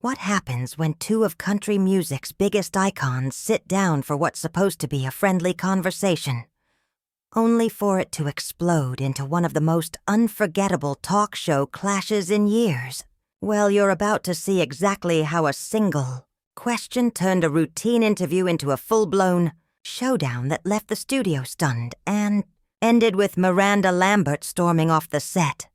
What happens when two of country music's biggest icons sit down for what's supposed to be a friendly conversation, only for it to explode into one of the most unforgettable talk show clashes in years? Well, you're about to see exactly how a single question turned a routine interview into a full-blown showdown that left the studio stunned and ended with Miranda Lambert storming off the set.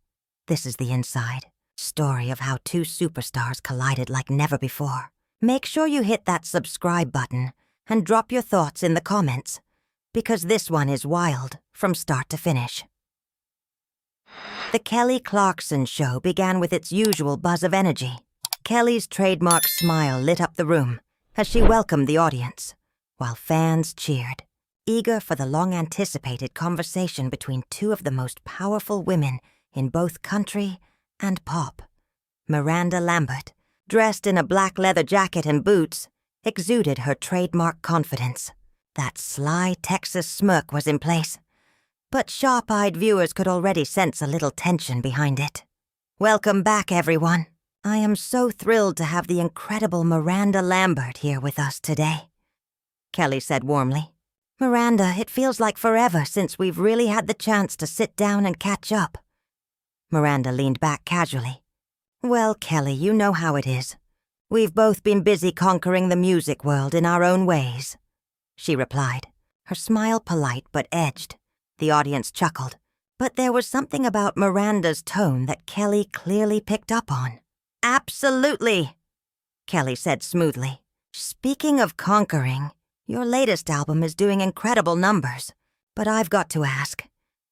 This is the inside story of how two superstars collided like never before. Make sure you hit that subscribe button and drop your thoughts in the comments, because this one is wild from start to finish. The Kelly Clarkson show began with its usual buzz of energy. Kelly's trademark smile lit up the room as she welcomed the audience, while fans cheered, eager for the long-anticipated conversation between two of the most powerful women in both country and pop. Miranda Lambert, dressed in a black leather jacket and boots, exuded her trademark confidence. That sly Texas smirk was in place, but sharp-eyed viewers could already sense a little tension behind it. Welcome back, everyone. I am so thrilled to have the incredible Miranda Lambert here with us today, Kelly said warmly. Miranda, it feels like forever since we've really had the chance to sit down and catch up. Miranda leaned back casually. Well, Kelly, you know how it is. We've both been busy conquering the music world in our own ways, she replied, her smile polite but edged. The audience chuckled, but there was something about Miranda's tone that Kelly clearly picked up on. Absolutely, Kelly said smoothly. Speaking of conquering, your latest album is doing incredible numbers, but I've got to ask.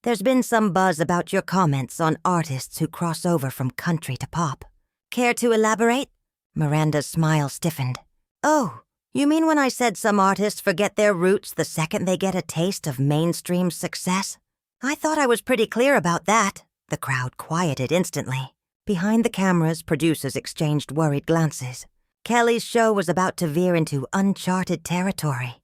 There's been some buzz about your comments on artists who cross over from country to pop. Care to elaborate? Miranda's smile stiffened. Oh, you mean when I said some artists forget their roots the second they get a taste of mainstream success? I thought I was pretty clear about that. The crowd quieted instantly. Behind the cameras, producers exchanged worried glances. Kelly's show was about to veer into uncharted territory.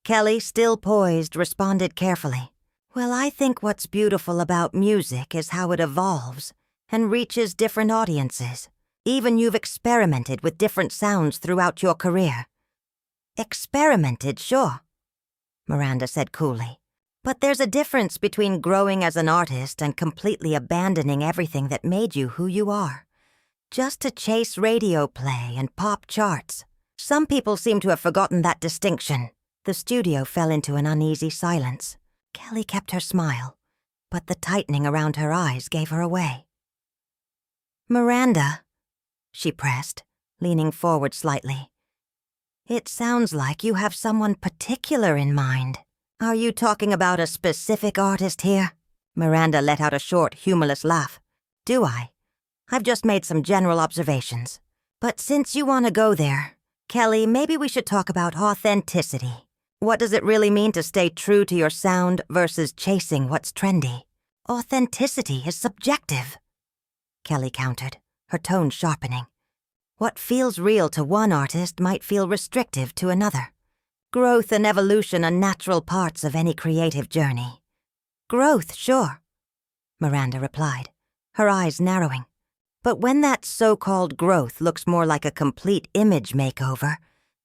Kelly, still poised, responded carefully. Well, I think what's beautiful about music is how it evolves and reaches different audiences. Even you've experimented with different sounds throughout your career. Experimented, sure, Miranda said coolly. But there's a difference between growing as an artist and completely abandoning everything that made you who you are, just to chase radio play and pop charts. Some people seem to have forgotten that distinction. The studio fell into an uneasy silence. Kelly kept her smile, but the tightening around her eyes gave her away. Miranda, she pressed, leaning forward slightly. It sounds like you have someone particular in mind. Are you talking about a specific artist here? Miranda let out a short, humorless laugh. Do I? I've just made some general observations. But since you want to go there, Kelly, maybe we should talk about authenticity. What does it really mean to stay true to your sound versus chasing what's trendy? Authenticity is subjective, Kelly countered, her tone sharpening. What feels real to one artist might feel restrictive to another. Growth and evolution are natural parts of any creative journey. Growth, sure, Miranda replied, her eyes narrowing. But when that so-called growth looks more like a complete image makeover,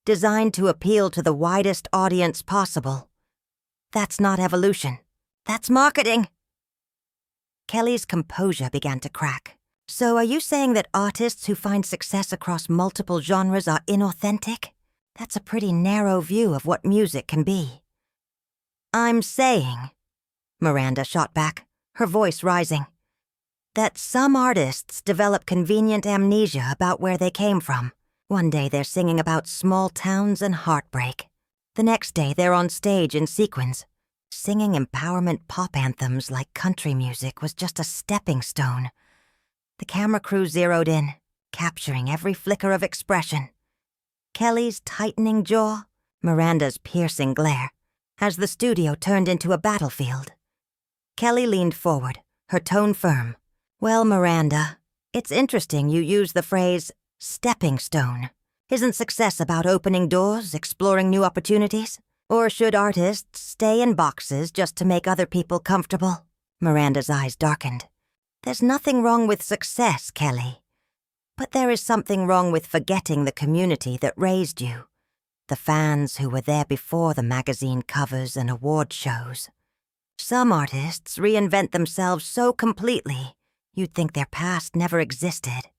designed to appeal to the widest audience possible, that's not evolution. That's marketing. Kelly's composure began to crack. So are you saying that artists who find success across multiple genres are inauthentic? That's a pretty narrow view of what music can be. I'm saying, Miranda shot back, her voice rising, that some artists develop convenient amnesia about where they came from. One day they're singing about small towns and heartbreak. The next day they're on stage in sequins, singing empowerment pop anthems like country music was just a stepping stone. The camera crew zeroed in, capturing every flicker of expression. Kelly's tightening jaw, Miranda's piercing glare, as the studio turned into a battlefield. Kelly leaned forward, her tone firm. Well, Miranda, it's interesting you use the phrase, stepping stone. Isn't success about opening doors, exploring new opportunities? Or should artists stay in boxes just to make other people comfortable? Miranda's eyes darkened. There's nothing wrong with success, Kelly. But there is something wrong with forgetting the community that raised you. The fans who were there before the magazine covers and award shows. Some artists reinvent themselves so completely, you'd think their past never existed.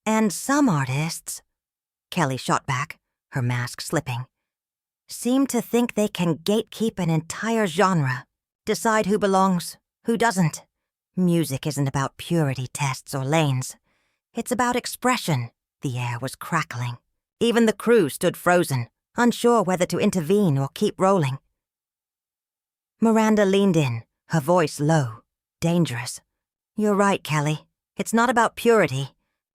And some artists, Kelly shot back, her mask slipping, seem to think they can gatekeep an entire genre, decide who belongs, who doesn't. Music isn't about purity tests or lanes. It's about expression. The air was crackling. Even the crew stood frozen, unsure whether to intervene or keep rolling. Miranda leaned in, her voice low, dangerous. You're right, Kelly. It's not about purity,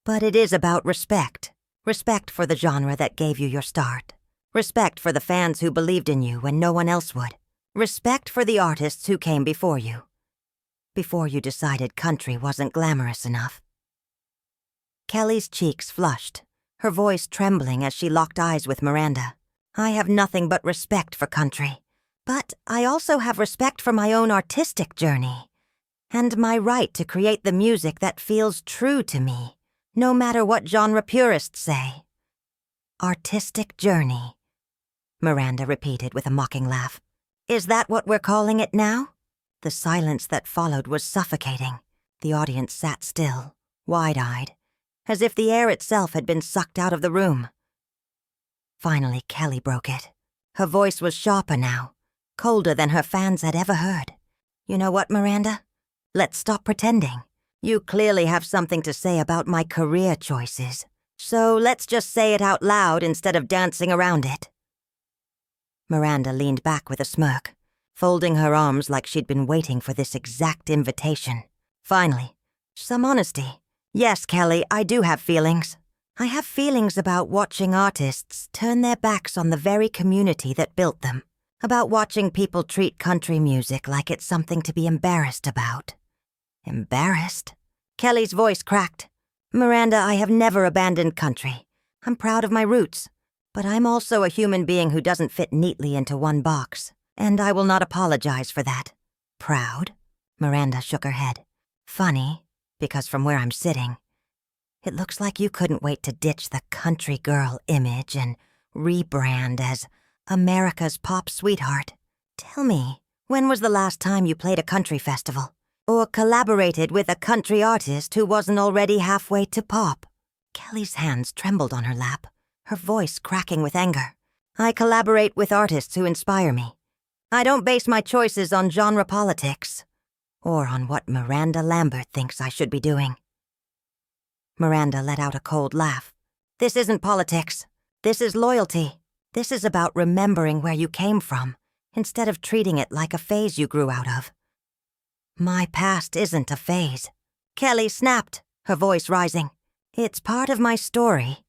but it is about respect. Respect for the genre that gave you your start. Respect for the fans who believed in you when no one else would. Respect for the artists who came before you. Before you decided country wasn't glamorous enough. Kelly's cheeks flushed, her voice trembling as she locked eyes with Miranda. I have nothing but respect for country, but I also have respect for my own artistic journey, and my right to create the music that feels true to me, no matter what genre purists say. Artistic journey, Miranda repeated with a mocking laugh. Is that what we're calling it now? The silence that followed was suffocating. The audience sat still, wide-eyed, as if the air itself had been sucked out of the room. Finally, Kelly broke it. Her voice was sharper now, colder than her fans had ever heard. You know what, Miranda? Let's stop pretending. You clearly have something to say about my career choices, so let's just say it out loud instead of dancing around it. Miranda leaned back with a smirk, folding her arms like she'd been waiting for this exact invitation. Finally, some honesty. Yes, Kelly, I do have feelings. I have feelings about watching artists turn their backs on the very community that built them. About watching people treat country music like it's something to be embarrassed about. Embarrassed? Kelly's voice cracked. Miranda, I have never abandoned country. I'm proud of my roots. But I'm also a human being who doesn't fit neatly into one box. And I will not apologize for that. Proud? Miranda shook her head. Funny, because from where I'm sitting, it looks like you couldn't wait to ditch the country girl image and rebrand as America's pop sweetheart. Tell me, when was the last time you played a country festival? Or collaborated with a country artist who wasn't already halfway to pop? Kelly's hands trembled on her lap, her voice cracking with anger. I collaborate with artists who inspire me. I don't base my choices on genre politics, or on what Miranda Lambert thinks I should be doing. Miranda let out a cold laugh. This isn't politics. This is loyalty. This is about remembering where you came from, instead of treating it like a phase you grew out of. My past isn't a phase. Kelly snapped, her voice rising. It's part of my story,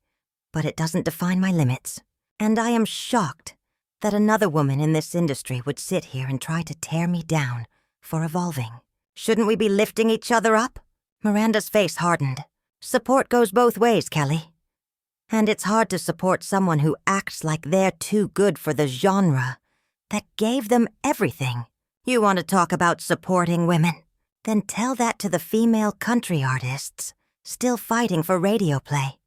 but it doesn't define my limits. And I am shocked that another woman in this industry would sit here and try to tear me down for evolving. Shouldn't we be lifting each other up? Miranda's face hardened. Support goes both ways, Kelly. And it's hard to support someone who acts like they're too good for the genre that gave them everything. You want to talk about supporting women? Then tell that to the female country artists still fighting for radio play,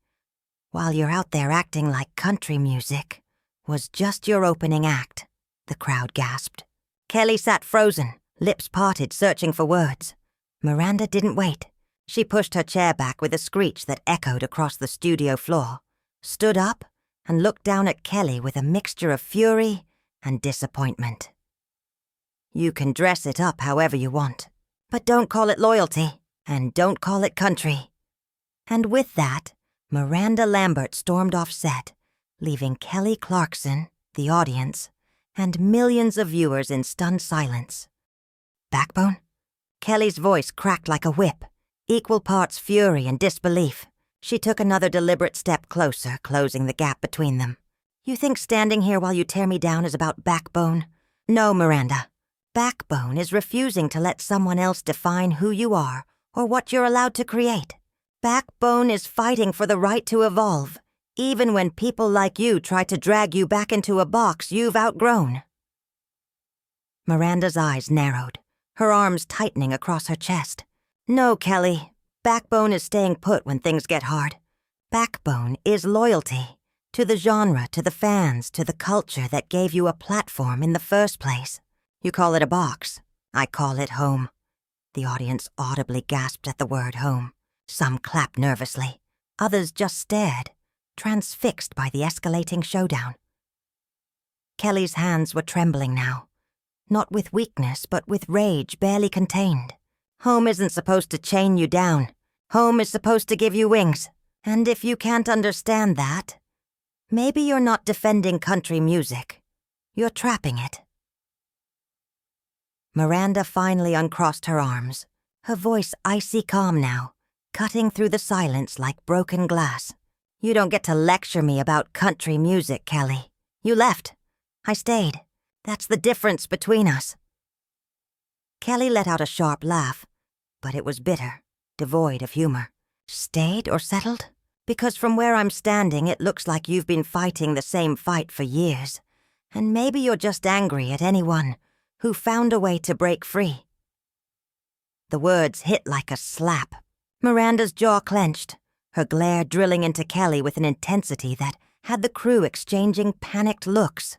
while you're out there acting like country music was just your opening act, the crowd gasped. Kelly sat frozen, lips parted, searching for words. Miranda didn't wait. She pushed her chair back with a screech that echoed across the studio floor, stood up, and looked down at Kelly with a mixture of fury and disappointment. You can dress it up however you want, but don't call it loyalty, and don't call it country. And with that, Miranda Lambert stormed off set, leaving Kelly Clarkson, the audience, and millions of viewers in stunned silence. Backbone? Kelly's voice cracked like a whip, equal parts fury and disbelief. She took another deliberate step closer, closing the gap between them. You think standing here while you tear me down is about backbone? No, Miranda. Backbone is refusing to let someone else define who you are or what you're allowed to create. Backbone is fighting for the right to evolve, even when people like you try to drag you back into a box you've outgrown. Miranda's eyes narrowed, her arms tightening across her chest. No, Kelly. Backbone is staying put when things get hard. Backbone is loyalty. To the genre, to the fans, to the culture that gave you a platform in the first place. You call it a box. I call it home. The audience audibly gasped at the word home. Some clapped nervously. Others just stared, transfixed by the escalating showdown. Kelly's hands were trembling now. Not with weakness, but with rage barely contained. Home isn't supposed to chain you down. Home is supposed to give you wings. And if you can't understand that, maybe you're not defending country music. You're trapping it. Miranda finally uncrossed her arms, her voice icy calm now, cutting through the silence like broken glass. You don't get to lecture me about country music, Kelly. You left. I stayed. That's the difference between us. Kelly let out a sharp laugh, but it was bitter, devoid of humor. Stayed or settled? Because from where I'm standing, it looks like you've been fighting the same fight for years. And maybe you're just angry at anyone who found a way to break free. The words hit like a slap. Miranda's jaw clenched, her glare drilling into Kelly with an intensity that had the crew exchanging panicked looks.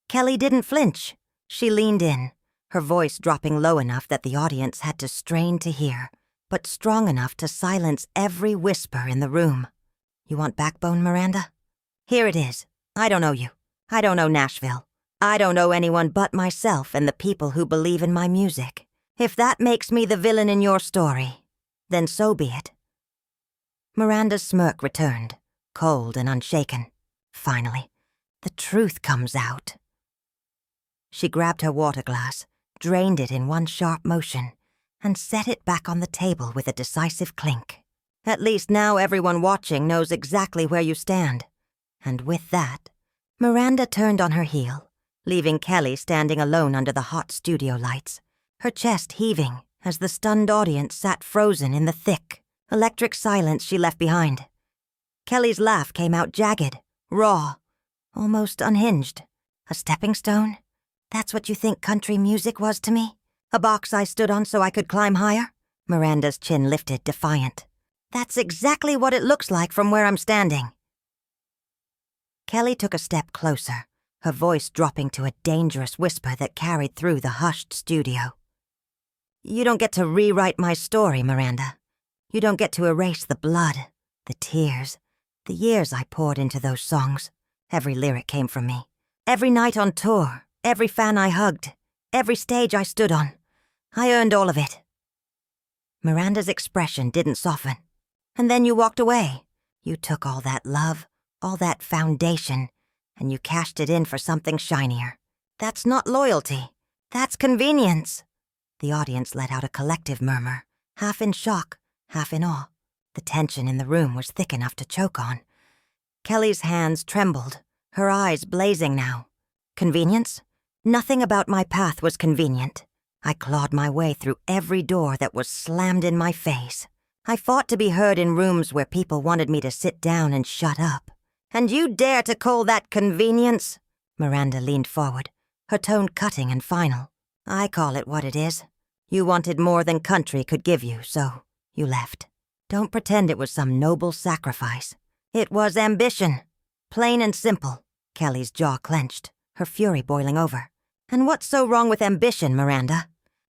Kelly didn't flinch. She leaned in, her voice dropping low enough that the audience had to strain to hear, but strong enough to silence every whisper in the room. You want backbone, Miranda? Here it is. I don't know you. I don't know Nashville. I don't know anyone but myself and the people who believe in my music. If that makes me the villain in your story, then so be it. Miranda's smirk returned, cold and unshaken. Finally, the truth comes out. She grabbed her water glass, drained it in one sharp motion, and set it back on the table with a decisive clink. At least now everyone watching knows exactly where you stand. And with that, Miranda turned on her heel, leaving Kelly standing alone under the hot studio lights, her chest heaving as the stunned audience sat frozen in the thick, electric silence she left behind. Kelly's laugh came out jagged, raw, almost unhinged. A stepping stone? That's what you think country music was to me? A box I stood on so I could climb higher? Miranda's chin lifted, defiant. That's exactly what it looks like from where I'm standing. Kelly took a step closer, her voice dropping to a dangerous whisper that carried through the hushed studio. You don't get to rewrite my story, Miranda. You don't get to erase the blood, the tears, the years I poured into those songs. Every lyric came from me. Every night on tour, every fan I hugged, every stage I stood on. I earned all of it. Miranda's expression didn't soften. And then you walked away. You took all that love, all that foundation, and you cashed it in for something shinier. That's not loyalty. That's convenience. The audience let out a collective murmur, half in shock, half in awe. The tension in the room was thick enough to choke on. Kelly's hands trembled, her eyes blazing now. Convenience? Nothing about my path was convenient. I clawed my way through every door that was slammed in my face. I fought to be heard in rooms where people wanted me to sit down and shut up. And you dare to call that convenience? Miranda leaned forward, her tone cutting and final. I call it what it is. You wanted more than country could give you, so you left. Don't pretend it was some noble sacrifice. It was ambition. Plain and simple. Kelly's jaw clenched, her fury boiling over. And what's so wrong with ambition, Miranda?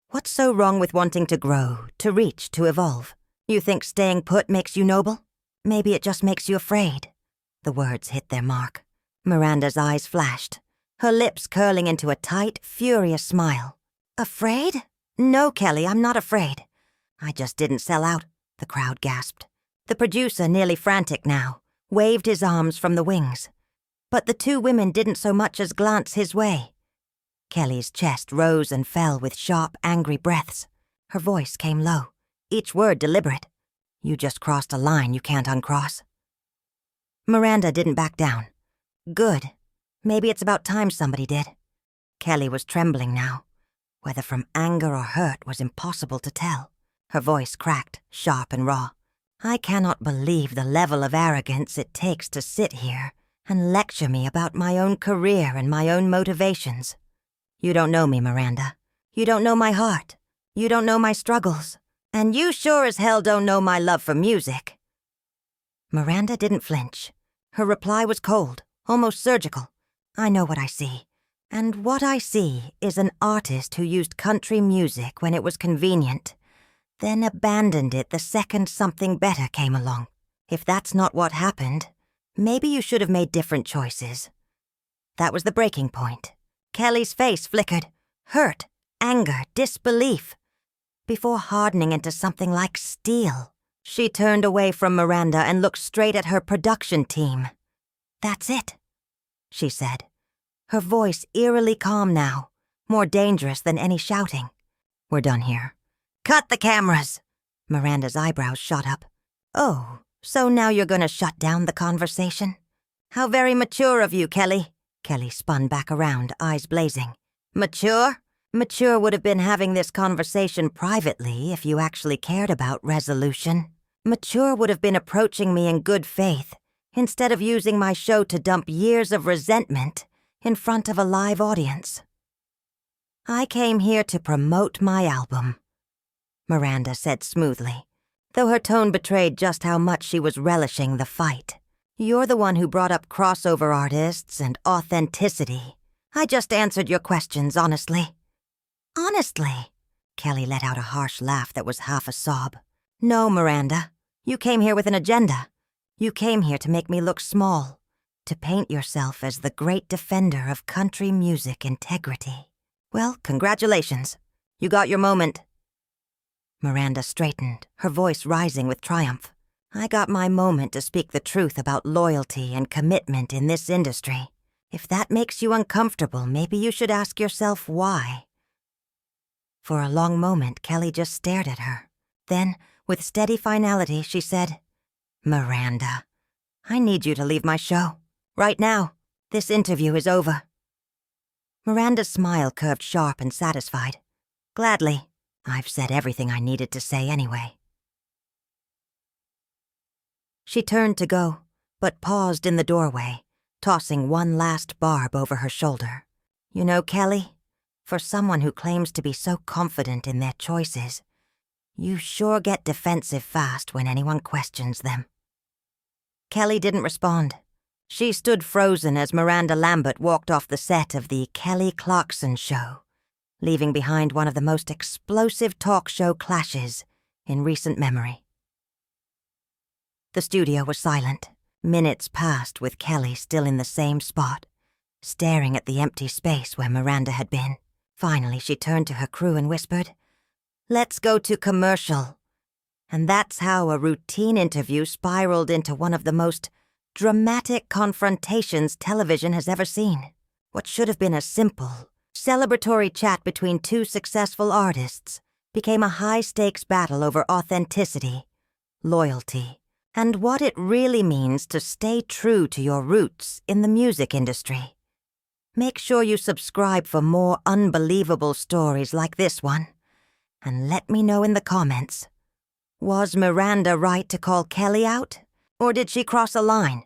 What's so wrong with wanting to grow, to reach, to evolve? You think staying put makes you noble? Maybe it just makes you afraid. The words hit their mark. Miranda's eyes flashed, her lips curling into a tight, furious smile. Afraid? No, Kelly, I'm not afraid. I just didn't sell out, the crowd gasped. The producer, nearly frantic now, waved his arms from the wings. But the two women didn't so much as glance his way. Kelly's chest rose and fell with sharp, angry breaths. Her voice came low, each word deliberate. You just crossed a line you can't uncross. Miranda didn't back down. Good. Maybe it's about time somebody did. Kelly was trembling now. Whether from anger or hurt was impossible to tell. Her voice cracked, sharp and raw. I cannot believe the level of arrogance it takes to sit here and lecture me about my own career and my own motivations. You don't know me, Miranda. You don't know my heart. You don't know my struggles. And you sure as hell don't know my love for music. Miranda didn't flinch. Her reply was cold, almost surgical. I know what I see. And what I see is an artist who used country music when it was convenient, then abandoned it the second something better came along. If that's not what happened, maybe you should have made different choices. That was the breaking point. Kelly's face flickered. Hurt, anger, disbelief. Before hardening into something like steel, she turned away from Miranda and looked straight at her production team. "That's it," she said, her voice eerily calm now, more dangerous than any shouting. "We're done here." "Cut the cameras!" Miranda's eyebrows shot up. "Oh, so now you're going to shut down the conversation? How very mature of you, Kelly." Kelly spun back around, eyes blazing. "Mature? Mature would have been having this conversation privately if you actually cared about resolution. Mature would have been approaching me in good faith, instead of using my show to dump years of resentment in front of a live audience. I came here to promote my album," Miranda said smoothly, though her tone betrayed just how much she was relishing the fight. "You're the one who brought up crossover artists and authenticity. I just answered your questions honestly." "Honestly?" Kelly let out a harsh laugh that was half a sob. "No, Miranda. You came here with an agenda. You came here to make me look small, to paint yourself as the great defender of country music integrity. Well, congratulations. You got your moment." Miranda straightened, her voice rising with triumph. "I got my moment to speak the truth about loyalty and commitment in this industry. If that makes you uncomfortable, maybe you should ask yourself why." For a long moment, Kelly just stared at her. Then, with steady finality, she said, "Miranda, I need you to leave my show. Right now. This interview is over." Miranda's smile curved sharp and satisfied. "Gladly. I've said everything I needed to say anyway." She turned to go, but paused in the doorway, tossing one last barb over her shoulder. "You know, Kelly, for someone who claims to be so confident in their choices, you sure get defensive fast when anyone questions them." Kelly didn't respond. She stood frozen as Miranda Lambert walked off the set of the Kelly Clarkson show, leaving behind one of the most explosive talk show clashes in recent memory. The studio was silent. Minutes passed with Kelly still in the same spot, staring at the empty space where Miranda had been. Finally, she turned to her crew and whispered, "Let's go to commercial." And that's how a routine interview spiraled into one of the most dramatic confrontations television has ever seen. What should have been a simple, celebratory chat between two successful artists became a high-stakes battle over authenticity, loyalty, and what it really means to stay true to your roots in the music industry. Make sure you subscribe for more unbelievable stories like this one, and let me know in the comments. Was Miranda right to call Kelly out, or did she cross a line?